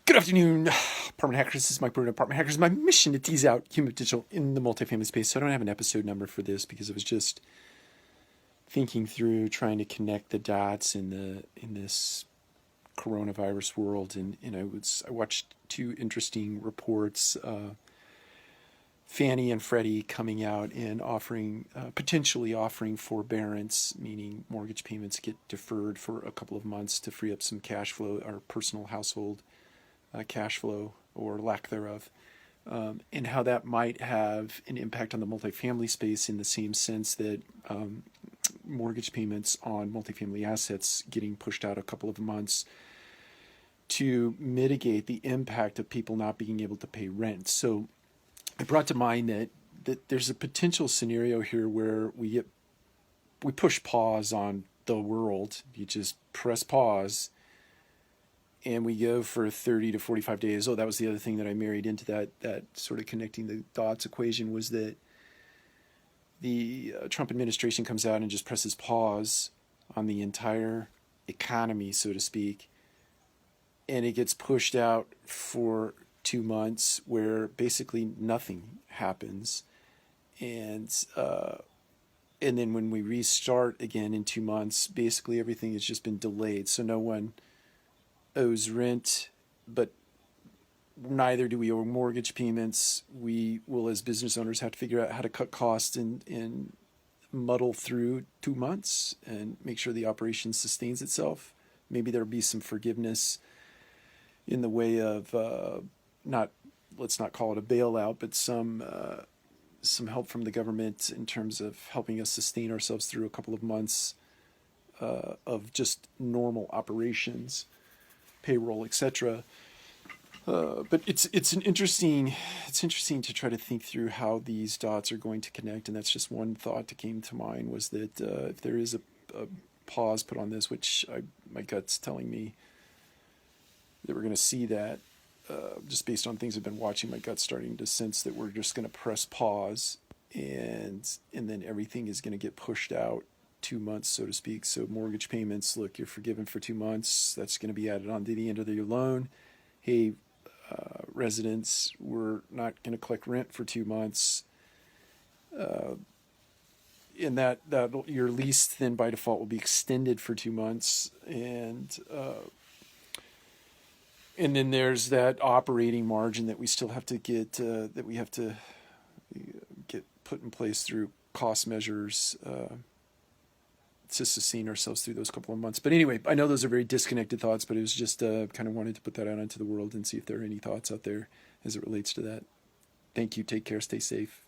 Good afternoon, Apartment Hackers. This is Mike Brewer, Apartment Hackers. My mission to tease out human potential in the multifamily space. So I don't have an episode number for this because I was just thinking through trying to connect the dots in this coronavirus world, and I watched two interesting reports. Fannie and Freddie coming out and potentially offering forbearance, meaning mortgage payments get deferred for a couple of months to free up some cash flow or personal household cash flow or lack thereof, and how that might have an impact on the multifamily space in the same sense that mortgage payments on multifamily assets getting pushed out a couple of months to mitigate the impact of people not being able to pay rent. So it brought to mind that there's a potential scenario here where we push pause on the world. You just press pause and we go for 30 to 45 days. Oh, that was the other thing that I married into that sort of connecting the dots equation, was that the Trump administration comes out and just presses pause on the entire economy, so to speak, and it gets pushed out for 2 months where basically nothing happens. And then when we restart again in 2 months, basically everything has just been delayed. So no one owes rent, but neither do we owe mortgage payments. We will, as business owners, have to figure out how to cut costs and muddle through 2 months and make sure the operation sustains itself. Maybe there'll be some forgiveness in the way of let's not call it a bailout, but some help from the government in terms of helping us sustain ourselves through a couple of months of just normal operations, payroll, etc. But it's interesting to try to think through how these dots are going to connect, and that's just one thought that came to mind, was that if there is a pause put on this, which my gut's telling me that we're going to see that, just based on things I've been watching, my gut's starting to sense that we're just going to press pause, and then everything is going to get pushed out 2 months, so to speak. So mortgage payments, look, you're forgiven for 2 months. That's going to be added on to the end of your loan. Hey, residents, we're not going to collect rent for 2 months. And that your lease then by default will be extended for 2 months, and then there's that operating margin that we still have to get get put in place through cost measures to sustain ourselves through those couple of months. But anyway, I know those are very disconnected thoughts, but it was just kind of wanted to put that out into the world and see if there are any thoughts out there as it relates to that. Thank you. Take care. Stay safe.